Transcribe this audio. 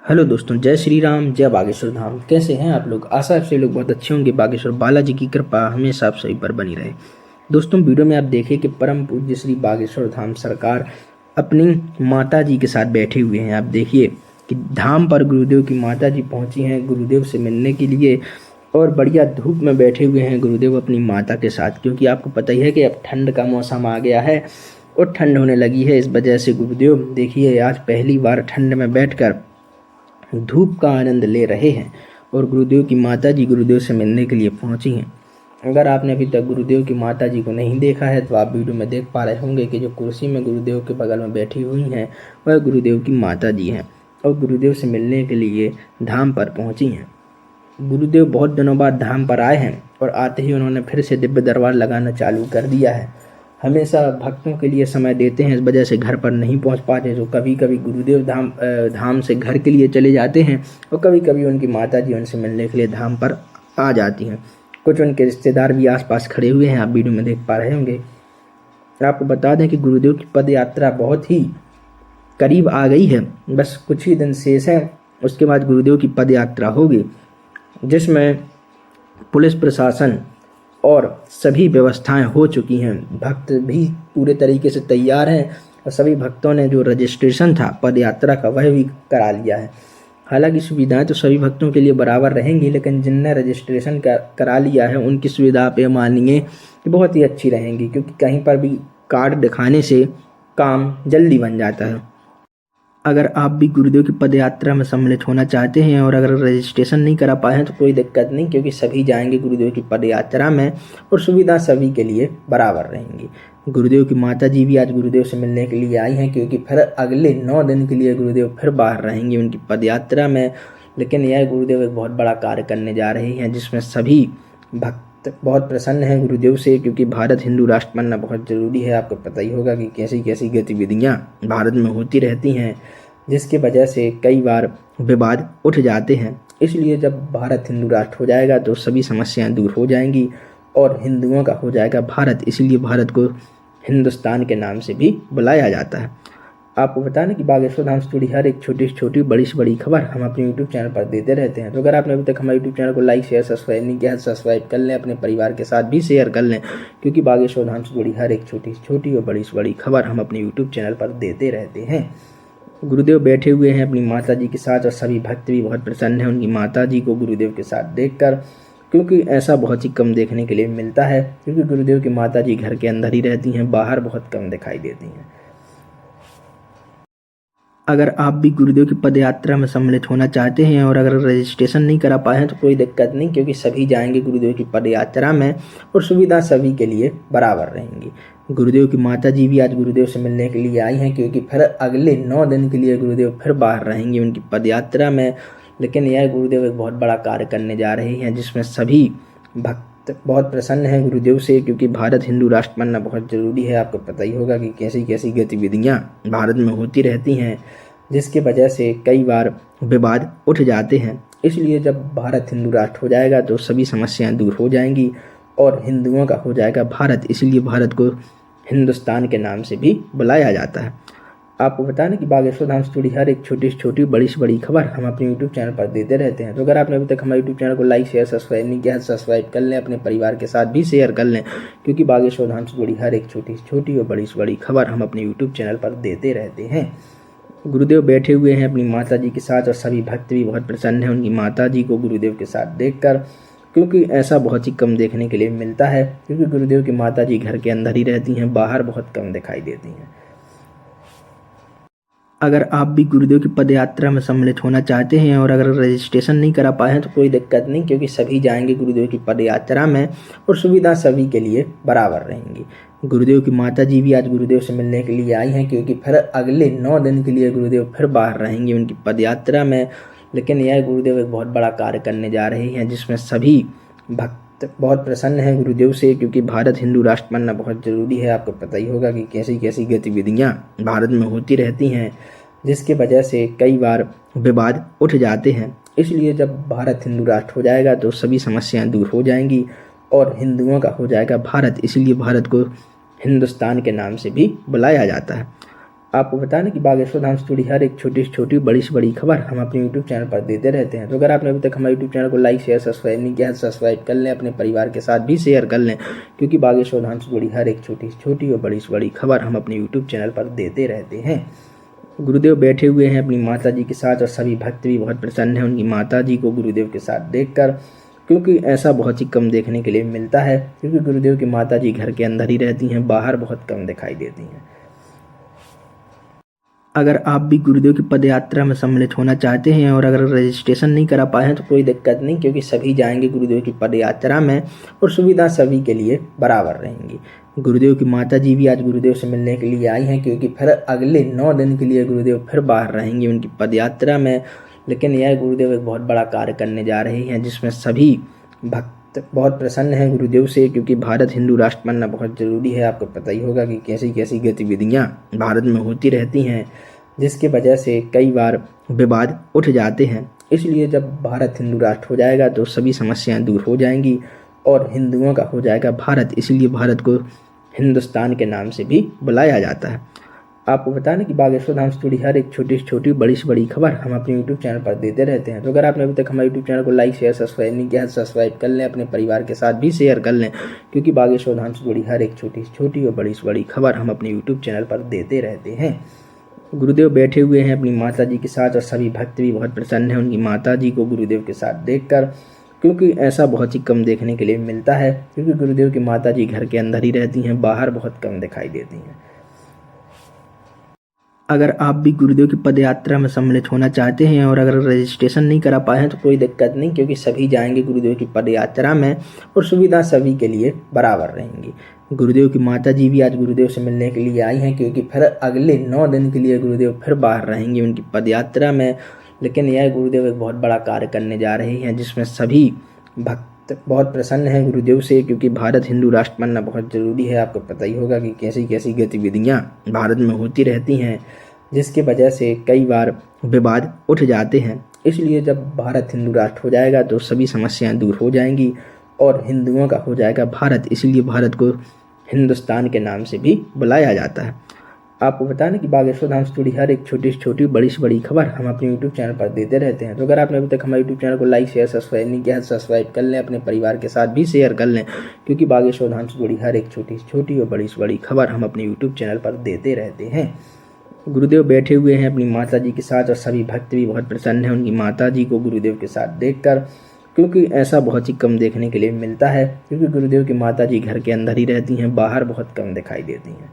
Hello दोस्तों, जय श्री राम, जय बागेश्वर धाम। कैसे हैं आप लोग? आशा है लोग बहुत अच्छे होंगे। बागेश्वर बालाजी की कृपा हमेशा आप सभी पर बनी रहे। दोस्तों, वीडियो में आप देखिए कि परम पूज्य श्री बागेश्वर धाम सरकार अपनी माता जी के साथ बैठे हुए हैं। आप देखिए कि धाम पर गुरुदेव की माता जी पहुंची हैं गुरुदेव से मिलने के लिए, और बढ़िया धूप में बैठे हुए हैं गुरुदेव अपनी माता के साथ, क्योंकि आपको पता ही है कि अब ठंड का मौसम आ गया है और ठंड होने लगी है। इस वजह से गुरुदेव देखिए आज पहली बार ठंड में बैठकर धूप का आनंद ले रहे हैं और गुरुदेव की माता जी गुरुदेव से मिलने के लिए पहुंची हैं। अगर आपने अभी तक गुरुदेव की माता जी को नहीं देखा है तो आप वीडियो में देख पा रहे होंगे कि जो कुर्सी में गुरुदेव के बगल में बैठी हुई हैं वह गुरुदेव की माता जी हैं और गुरुदेव से मिलने के लिए धाम पर पहुंची हैं। गुरुदेव बहुत दिनों बाद धाम पर आए हैं और आते ही उन्होंने फिर से दिव्य दरबार लगाना चालू कर दिया है। हमेशा भक्तों के लिए समय देते हैं, इस वजह से घर पर नहीं पहुंच पाते, तो कभी कभी गुरुदेव धाम से घर के लिए चले जाते हैं और कभी कभी उनकी माता जी उनसे मिलने के लिए धाम पर आ जाती हैं। कुछ उनके रिश्तेदार भी आसपास खड़े हुए हैं, आप वीडियो में देख पा रहे होंगे। आपको बता दें कि गुरुदेव की पद यात्रा बहुत ही करीब आ गई है, बस कुछ ही दिन शेष हैं, उसके बाद गुरुदेव की पद यात्रा होगी, जिसमें पुलिस प्रशासन और सभी व्यवस्थाएं हो चुकी हैं। भक्त भी पूरे तरीके से तैयार हैं और सभी भक्तों ने जो रजिस्ट्रेशन था पद यात्रा का वह भी करा लिया है। हालांकि सुविधाएं तो सभी भक्तों के लिए बराबर रहेंगी, लेकिन जिनने रजिस्ट्रेशन करा लिया है उनकी सुविधा आप ये मानिए कि बहुत ही अच्छी रहेंगी, क्योंकि कहीं पर भी कार्ड दिखाने से काम जल्दी बन जाता है। अगर आप भी गुरुदेव की पद यात्रा में सम्मिलित होना चाहते हैं और अगर रजिस्ट्रेशन नहीं करा पाए हैं तो कोई दिक्कत नहीं, क्योंकि सभी जाएंगे गुरुदेव की पद यात्रा में और सुविधा सभी के लिए बराबर रहेंगी। गुरुदेव की माता जी भी आज गुरुदेव से मिलने के लिए आई हैं, क्योंकि फिर अगले 9 दिन के लिए गुरुदेव फिर बाहर रहेंगे उनकी पद यात्रा में। लेकिन यह गुरुदेव एक बहुत बड़ा कार्य करने जा रहे हैं, जिसमें सभी भक्त बहुत प्रसन्न हैं गुरुदेव से, क्योंकि भारत हिंदू राष्ट्र बनना बहुत ज़रूरी है। आपको पता ही होगा कि कैसी कैसी गतिविधियां भारत में होती रहती हैं, जिसकी वजह से कई बार विवाद उठ जाते हैं। इसलिए जब भारत हिंदू राष्ट्र हो जाएगा तो सभी समस्याएं दूर हो जाएंगी और हिंदुओं का हो जाएगा भारत। इसलिए भारत को हिंदुस्तान के नाम से भी बुलाया जाता है। आपको बता दें कि बागेश्वर धाम से जुड़ी हर एक छोटी से छोटी बड़ी से बड़ी खबर हम अपने यूट्यूब चैनल पर देते रहते हैं। तो अगर आपने अभी तक हमारे यूट्यूब चैनल को लाइक शेयर सब्सक्राइब नहीं किया है, सब्सक्राइब कर लें, अपने परिवार के साथ भी शेयर कर लें, क्योंकि बागेश्वर धाम से जुड़ी हर एक छोटी से छोटी और बड़ी से बड़ी खबर हम अपने यूट्यूब चैनल पर देते रहते हैं। गुरुदेव बैठे हुए हैं अपनी माता जी के साथ और सभी भक्त भी बहुत प्रसन्न हैं उनकी माता जी को गुरुदेव के साथ देखकर, क्योंकि ऐसा बहुत ही कम देखने के लिए मिलता है, क्योंकि गुरुदेव की माता जी घर के अंदर ही रहती हैं, बाहर बहुत कम दिखाई देती हैं। अगर आप भी गुरुदेव की पद यात्रा में सम्मिलित होना चाहते हैं और अगर रजिस्ट्रेशन नहीं करा पाए हैं तो कोई दिक्कत नहीं, क्योंकि सभी जाएंगे गुरुदेव की पद यात्रा में और सुविधा सभी के लिए बराबर रहेंगी। गुरुदेव की माता जी भी आज गुरुदेव से मिलने के लिए आई हैं, क्योंकि फिर अगले 9 दिन के लिए गुरुदेव फिर बाहर रहेंगे उनकी पद यात्रा में। लेकिन यह गुरुदेव एक बहुत बड़ा कार्य करने जा रहे हैं, जिसमें सभी भक्त बहुत प्रसन्न हैं गुरुदेव से, क्योंकि भारत हिंदू राष्ट्र बनना बहुत ज़रूरी है। आपको पता ही होगा कि कैसी कैसी गतिविधियां भारत में होती रहती हैं, जिसकी वजह से कई बार विवाद उठ जाते हैं। इसलिए जब भारत हिंदू राष्ट्र हो जाएगा तो सभी समस्याएं दूर हो जाएंगी और हिंदुओं का हो जाएगा भारत। इसलिए भारत को हिंदुस्तान के नाम से भी बुलाया जाता है। आपको बता दें कि बागेश्वर धाम से जुड़ी हर एक छोटी से छोटी बड़ी से बड़ी खबर हम अपने यूट्यूब चैनल पर देते रहते हैं। तो अगर आपने अभी तक हमारे यूट्यूब चैनल को लाइक शेयर सब्सक्राइब नहीं किया है, सब्सक्राइब कर लें, अपने परिवार के साथ भी शेयर कर लें, क्योंकि बागेश्वर धाम से जुड़ी हर एक छोटी से छोटी और बड़ी से बड़ी खबर हम अपने यूट्यूब चैनल पर देते रहते हैं। गुरुदेव बैठे हुए हैं अपनी माता जी के साथ और सभी भक्त भी बहुत प्रसन्न हैं उनकी माता जी को गुरुदेव के साथ देखकर, क्योंकि ऐसा बहुत ही कम देखने के लिए मिलता है, क्योंकि गुरुदेव की माता जी घर के अंदर ही रहती हैं, बाहर बहुत कम दिखाई देती हैं। अगर आप भी गुरुदेव की पद यात्रा में सम्मिलित होना चाहते हैं और अगर रजिस्ट्रेशन नहीं करा पाए हैं तो कोई दिक्कत नहीं, क्योंकि सभी जाएंगे गुरुदेव की पद यात्रा में और सुविधा सभी के लिए बराबर रहेंगी। गुरुदेव की माता जी भी आज गुरुदेव से मिलने के लिए आई हैं, क्योंकि फिर अगले 9 दिन के लिए गुरुदेव फिर बाहर रहेंगे उनकी पद यात्रा में। लेकिन यह गुरुदेव एक बहुत बड़ा कार्य करने जा रहे हैं, जिसमें सभी भक्त बहुत प्रसन्न हैं गुरुदेव से, क्योंकि भारत हिंदू राष्ट्र बनना बहुत ज़रूरी है। आपको पता ही होगा कि कैसी कैसी गतिविधियां भारत में होती रहती हैं, जिसकी वजह से कई बार विवाद उठ जाते हैं। इसलिए जब भारत हिंदू राष्ट्र हो जाएगा तो सभी समस्याएं दूर हो जाएंगी और हिंदुओं का हो जाएगा भारत। इसलिए भारत को हिंदुस्तान के नाम से भी बुलाया जाता है। आपको बता दें कि बागेश्वर धाम से जुड़ी हर एक छोटी से छोटी बड़ी से बड़ी खबर हम अपने यूट्यूब चैनल पर देते रहते हैं। तो अगर आपने अभी तक हमारे यूट्यूब चैनल को लाइक शेयर सब्सक्राइब नहीं किया है, सब्सक्राइब कर लें, अपने परिवार के साथ भी शेयर कर लें, क्योंकि बागेश्वर धाम से जुड़ी हर एक छोटी से छोटी और बड़ी से बड़ी खबर हम अपने यूट्यूब चैनल पर देते रहते हैं। गुरुदेव बैठे हुए हैं अपनी माता जी के साथ और सभी भक्त भी बहुत प्रसन्न हैं उनकी माता जी को गुरुदेव के साथ देखकर, क्योंकि ऐसा बहुत ही कम देखने के लिए मिलता है, क्योंकि गुरुदेव की माता जी घर के अंदर ही रहती हैं, बाहर बहुत कम दिखाई देती हैं। अगर आप भी गुरुदेव की पद यात्रा में सम्मिलित होना चाहते हैं और अगर रजिस्ट्रेशन नहीं करा पाए हैं तो कोई दिक्कत नहीं, क्योंकि सभी जाएंगे गुरुदेव की पद यात्रा में और सुविधा सभी के लिए बराबर रहेंगी। गुरुदेव की माता जी भी आज गुरुदेव से मिलने के लिए आई हैं, क्योंकि फिर अगले 9 दिन के लिए गुरुदेव फिर बाहर रहेंगे उनकी पद यात्रा में। लेकिन यह गुरुदेव एक बहुत बड़ा कार्य करने जा रहे हैं, जिसमें सभी भक्त बहुत प्रसन्न हैं गुरुदेव से, क्योंकि भारत हिंदू राष्ट्र बनना बहुत ज़रूरी है। आपको पता ही होगा कि कैसी कैसी गतिविधियां भारत में होती रहती हैं, जिसकी वजह से कई बार विवाद उठ जाते हैं। इसलिए जब भारत हिंदू राष्ट्र हो जाएगा तो सभी समस्याएं दूर हो जाएंगी और हिंदुओं का हो जाएगा भारत। इसलिए भारत को हिंदुस्तान के नाम से भी बुलाया जाता है। आपको बता दें कि बागेश्वर धाम से जुड़ी हर एक छोटी से छोटी बड़ी से बड़ी खबर हम अपने यूट्यूब चैनल पर देते रहते हैं। तो अगर आपने अभी तक हमारे यूट्यूब चैनल को लाइक शेयर सब्सक्राइब नहीं किया है, सब्सक्राइब कर लें, अपने परिवार के साथ भी शेयर कर लें, क्योंकि बागेश्वर धाम से जुड़ी हर एक छोटी से छोटी और बड़ी से बड़ी खबर हम अपने यूट्यूब चैनल पर देते रहते हैं। गुरुदेव बैठे हुए हैं अपनी माता जी के साथ और सभी भक्त भी बहुत प्रसन्न हैं उनकी माता जी को गुरुदेव के साथ देखकर, क्योंकि ऐसा बहुत ही कम देखने के लिए मिलता है, क्योंकि गुरुदेव की माता जी घर के अंदर ही रहती हैं, बाहर बहुत कम दिखाई देती हैं। अगर आप भी गुरुदेव की पद यात्रा में सम्मिलित होना चाहते हैं और अगर रजिस्ट्रेशन नहीं करा पाए हैं तो कोई दिक्कत नहीं, क्योंकि सभी जाएंगे गुरुदेव की पद यात्रा में और सुविधा सभी के लिए बराबर रहेंगी। गुरुदेव की माता जी भी आज गुरुदेव से मिलने के लिए आई हैं, क्योंकि फिर अगले 9 दिन के लिए गुरुदेव फिर बाहर रहेंगे उनकी पद यात्रा में। लेकिन यह गुरुदेव एक बहुत बड़ा कार्य करने जा रहे हैं, जिसमें सभी भक्त बहुत प्रसन्न हैं गुरुदेव से, क्योंकि भारत हिंदू राष्ट्र बनना बहुत ज़रूरी है। आपको पता ही होगा कि कैसी कैसी गतिविधियां भारत में होती रहती हैं, जिसकी वजह से कई बार विवाद उठ जाते हैं। इसलिए जब भारत हिंदू राष्ट्र हो जाएगा तो सभी समस्याएं दूर हो जाएंगी और हिंदुओं का हो जाएगा भारत। इसलिए भारत को हिंदुस्तान के नाम से भी बुलाया जाता है। आपको बता दें कि बागेश्वर धाम से जुड़ी हर एक छोटी से छोटी बड़ी से बड़ी खबर हम अपने यूट्यूब चैनल पर देते रहते हैं। तो अगर आपने अभी तक हमारे यूट्यूब चैनल को लाइक शेयर सब्सक्राइब नहीं किया है, सब्सक्राइब कर लें, अपने परिवार के साथ भी शेयर कर लें, क्योंकि बागेश्वर धाम से जुड़ी हर एक छोटी से छोटी और बड़ी से बड़ी खबर हम अपने यूट्यूब चैनल पर देते रहते हैं। गुरुदेव बैठे हुए हैं अपनी माता जी के साथ और सभी भक्त भी बहुत प्रसन्न हैं उनकी माता जी को गुरुदेव के साथ देखकर, क्योंकि ऐसा बहुत ही कम देखने के लिए मिलता है, क्योंकि गुरुदेव की माता जी घर के अंदर ही रहती हैं, बाहर बहुत कम दिखाई देती हैं।